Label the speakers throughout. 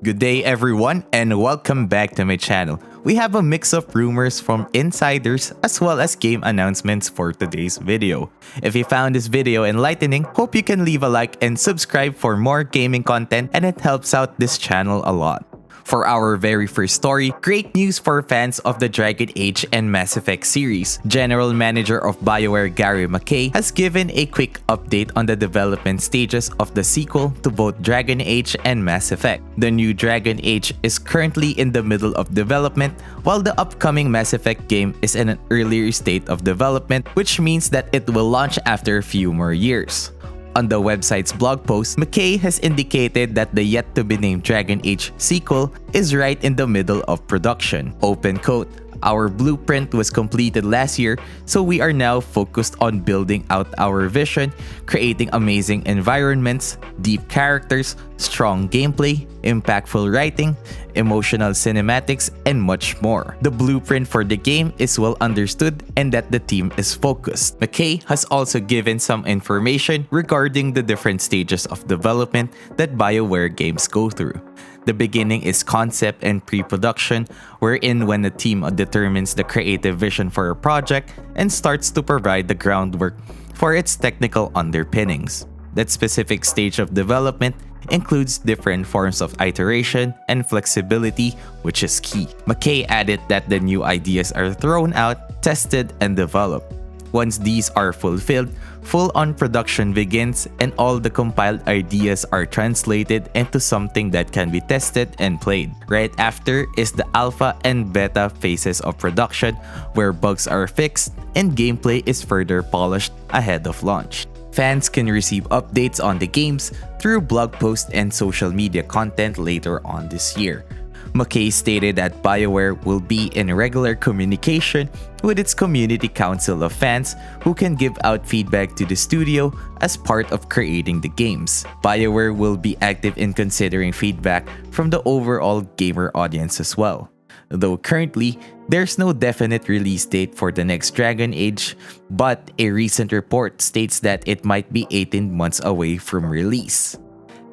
Speaker 1: Good day everyone and welcome back to my channel. We have a mix of rumors from insiders as well as game announcements for today's video. If you found this video enlightening, hope you can leave a like and subscribe for more gaming content, and it helps out this channel a lot. For our very first story, great news for fans of the Dragon Age and Mass Effect series. General Manager of Bioware Gary McKay has given a quick update on the development stages of the sequel to both Dragon Age and Mass Effect. The new Dragon Age is currently in the middle of development, while the upcoming Mass Effect game is in an earlier state of development, which means that it will launch after a few more years. On the website's blog post, McKay has indicated that the yet-to-be-named Dragon Age sequel is right in the middle of production. Open quote, "Our blueprint was completed last year, so we are now focused on building out our vision, creating amazing environments, deep characters, strong gameplay, impactful writing, emotional cinematics, and much more. The blueprint for the game is well understood and that the team is focused." McKay has also given some information regarding the different stages of development that BioWare games go through. The beginning is concept and pre-production, wherein when the team determines the creative vision for a project and starts to provide the groundwork for its technical underpinnings. That specific stage of development includes different forms of iteration and flexibility, which is key. McKay added that the new ideas are thrown out, tested, and developed. Once these are fulfilled, full-on production begins and all the compiled ideas are translated into something that can be tested and played. Right after is the alpha and beta phases of production, where bugs are fixed and gameplay is further polished ahead of launch. Fans can receive updates on the games through blog posts and social media content later on this year. McKay stated that BioWare will be in regular communication with its community council of fans who can give out feedback to the studio as part of creating the games. BioWare will be active in considering feedback from the overall gamer audience as well. Though currently, there's no definite release date for the next Dragon Age, but a recent report states that it might be 18 months away from release.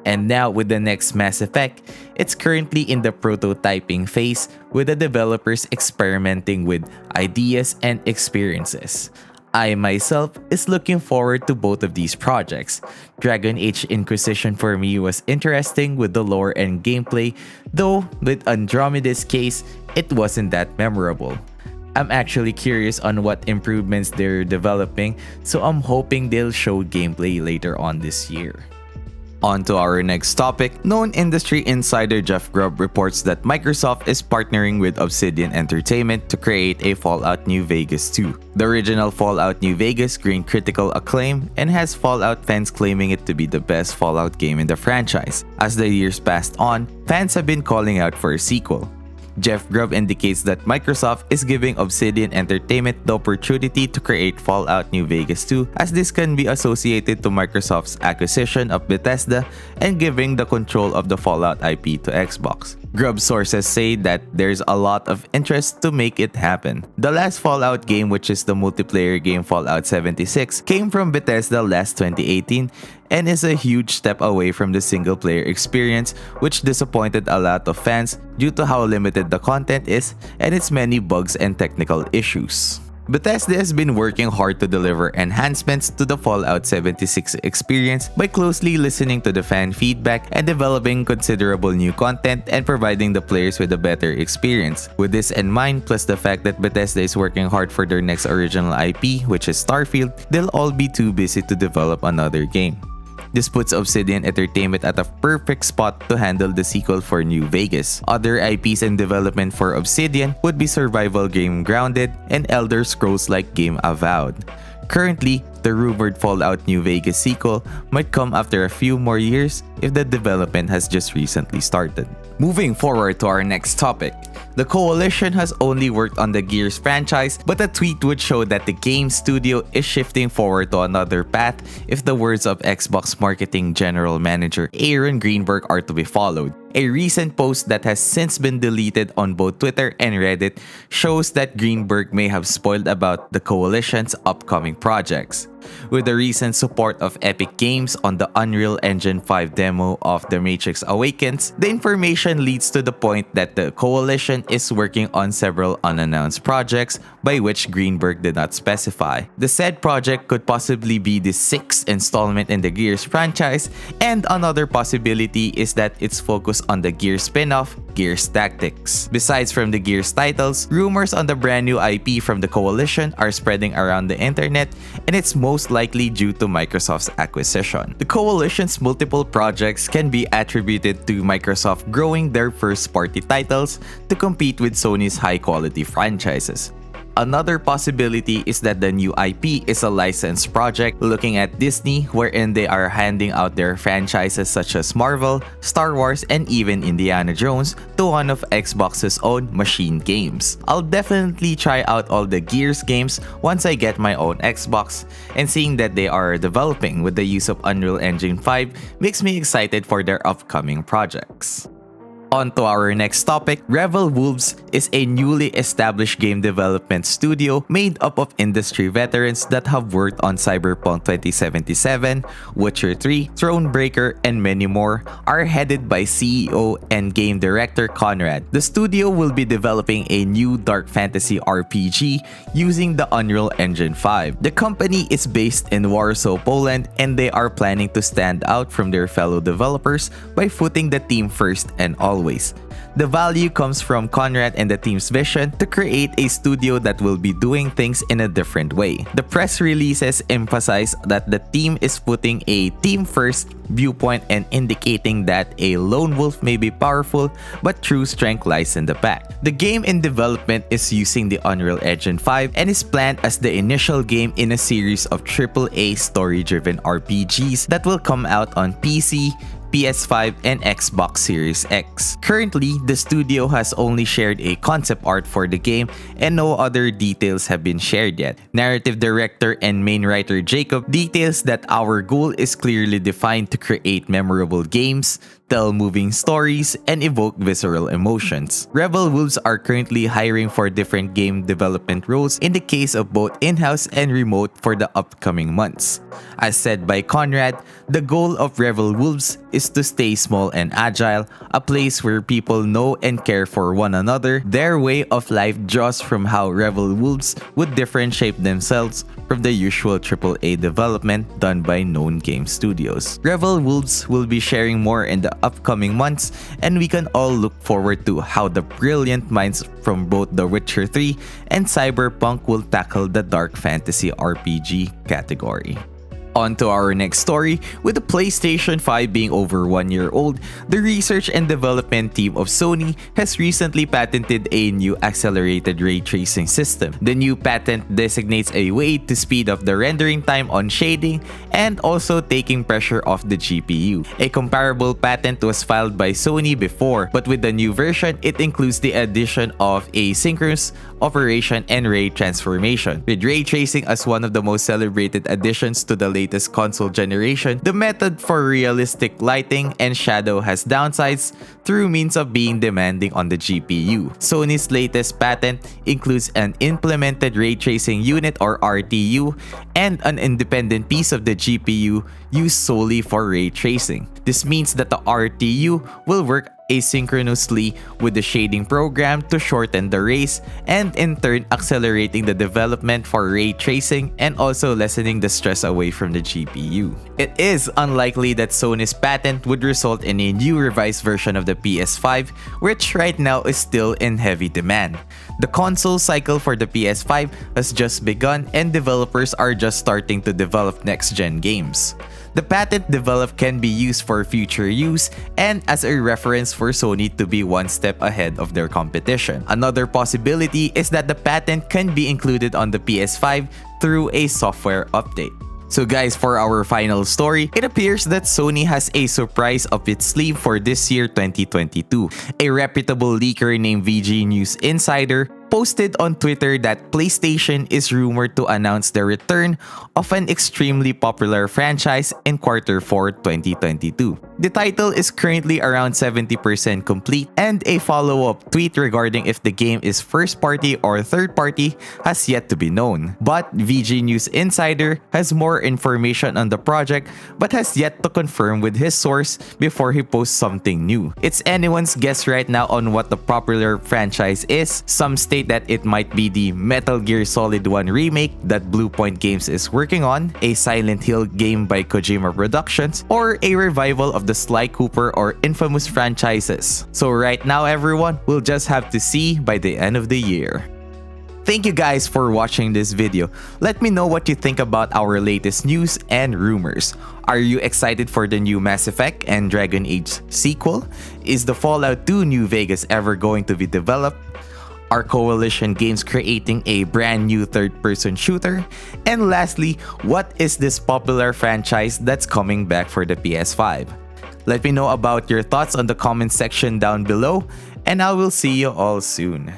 Speaker 1: And now with the next Mass Effect, it's currently in the prototyping phase, with the developers experimenting with ideas and experiences. I myself is looking forward to both of these projects. Dragon Age Inquisition for me was interesting with the lore and gameplay, though with Andromeda's case, it wasn't that memorable. I'm actually curious on what improvements they're developing, so I'm hoping they'll show gameplay later on this year. On to our next topic. Known industry insider Jeff Grubb reports that Microsoft is partnering with Obsidian Entertainment to create a Fallout New Vegas 2. The original Fallout New Vegas gained critical acclaim and has Fallout fans claiming it to be the best Fallout game in the franchise. As the years passed on, fans have been calling out for a sequel. Jeff Grubb indicates that Microsoft is giving Obsidian Entertainment the opportunity to create Fallout New Vegas 2, as this can be associated to Microsoft's acquisition of Bethesda and giving the control of the Fallout IP to Xbox. Grubb sources say that there's a lot of interest to make it happen. The last Fallout game, which is the multiplayer game Fallout 76, came from Bethesda last 2018 and is a huge step away from the single-player experience, which disappointed a lot of fans due to how limited the content is and its many bugs and technical issues. Bethesda has been working hard to deliver enhancements to the Fallout 76 experience by closely listening to the fan feedback and developing considerable new content and providing the players with a better experience. With this in mind, plus the fact that Bethesda is working hard for their next original IP, which is Starfield, they'll all be too busy to develop another game. This puts Obsidian Entertainment at a perfect spot to handle the sequel for New Vegas. Other IPs in development for Obsidian would be survival game Grounded and Elder Scrolls-like game Avowed. Currently, the rumored Fallout New Vegas sequel might come after a few more years if the development has just recently started. Moving forward to our next topic. The Coalition has only worked on the Gears franchise, but a tweet would show that the game studio is shifting forward to another path if the words of Xbox Marketing General Manager Aaron Greenberg are to be followed. A recent post that has since been deleted on both Twitter and Reddit shows that Greenberg may have spoiled about the Coalition's upcoming projects. With the recent support of Epic Games on the Unreal Engine 5 demo of The Matrix Awakens, the information leads to the point that the coalition is working on several unannounced projects by which Greenberg did not specify. The said project could possibly be the 6th installment in the Gears franchise, and another possibility is that it's focused on the Gears spin-off, Gears Tactics. Besides from the Gears titles, rumors on the brand new IP from the coalition are spreading around the internet, and it's most likely due to Microsoft's acquisition. The coalition's multiple projects can be attributed to Microsoft growing their first-party titles to compete with Sony's high-quality franchises. Another possibility is that the new IP is a licensed project looking at Disney, wherein they are handing out their franchises such as Marvel, Star Wars, and even Indiana Jones to one of Xbox's own machine games. I'll definitely try out all the Gears games once I get my own Xbox, and seeing that they are developing with the use of Unreal Engine 5 makes me excited for their upcoming projects. On to our next topic, Rebel Wolves is a newly established game development studio made up of industry veterans that have worked on Cyberpunk 2077, Witcher 3, Thronebreaker, and many more, are headed by CEO and game director Conrad. The studio will be developing a new dark fantasy RPG using the Unreal Engine 5. The company is based in Warsaw, Poland, and they are planning to stand out from their fellow developers by putting the team first and always. The value comes from Conrad and the team's vision to create a studio that will be doing things in a different way. The press releases emphasize that the team is putting a team-first viewpoint and indicating that a lone wolf may be powerful, but true strength lies in the pack. The game in development is using the Unreal Engine 5 and is planned as the initial game in a series of AAA story-driven RPGs that will come out on PC, PS5, and Xbox Series X. Currently, the studio has only shared a concept art for the game and no other details have been shared yet. Narrative director and main writer Jacob details that our goal is clearly defined to create memorable games, tell moving stories, and evoke visceral emotions. Rebel Wolves are currently hiring for different game development roles in the case of both in-house and remote for the upcoming months. As said by Conrad, the goal of Rebel Wolves is to stay small and agile, a place where people know and care for one another. Their way of life draws from how Rebel Wolves would differentiate themselves from the usual AAA development done by known game studios. Rebel Wolves will be sharing more in the upcoming months, and we can all look forward to how the brilliant minds from both The Witcher 3 and Cyberpunk will tackle the dark fantasy RPG category. On to our next story. With the PlayStation 5 being over 1 year old, the research and development team of Sony has recently patented a new accelerated ray tracing system. The new patent designates a way to speed up the rendering time on shading and also taking pressure off the GPU. A comparable patent was filed by Sony before, but with the new version, it includes the addition of asynchronous operation and ray transformation. With ray tracing as one of the most celebrated additions to the latest console generation, the method for realistic lighting and shadow has downsides through means of being demanding on the GPU. Sony's latest patent includes an implemented ray tracing unit or RTU and an independent piece of the GPU used solely for ray tracing. This means that the RTU will work asynchronously with the shading program to shorten the rays and in turn accelerating the development for ray tracing and also lessening the stress away from the GPU. It is unlikely that Sony's patent would result in a new revised version of the PS5, which right now is still in heavy demand. The console cycle for the PS5 has just begun and developers are just starting to develop next-gen games. The patent developed can be used for future use and as a reference for Sony to be one step ahead of their competition. Another possibility is that the patent can be included on the PS5 through a software update. So guys, for our final story, it appears that Sony has a surprise up its sleeve for this year 2022. A reputable leaker named VG News Insider posted on Twitter that PlayStation is rumored to announce the return of an extremely popular franchise in Q4 2022. The title is currently around 70% complete, and a follow-up tweet regarding if the game is first party or third party has yet to be known. But VG News Insider has more information on the project but has yet to confirm with his source before he posts something new. It's anyone's guess right now on what the popular franchise is. Some state that it might be the Metal Gear Solid 1 remake that Bluepoint Games is working on, a Silent Hill game by Kojima Productions, or a revival of the Sly Cooper or Infamous franchises. So right now everyone, we'll just have to see by the end of the year. Thank you guys for watching this video. Let me know what you think about our latest news and rumors. Are you excited for the new Mass Effect and Dragon Age sequel? Is the Fallout 2 New Vegas ever going to be developed? Are Coalition Games creating a brand new third-person shooter? And lastly, what is this popular franchise that's coming back for the PS5? Let me know about your thoughts on the comment section down below, and I will see you all soon.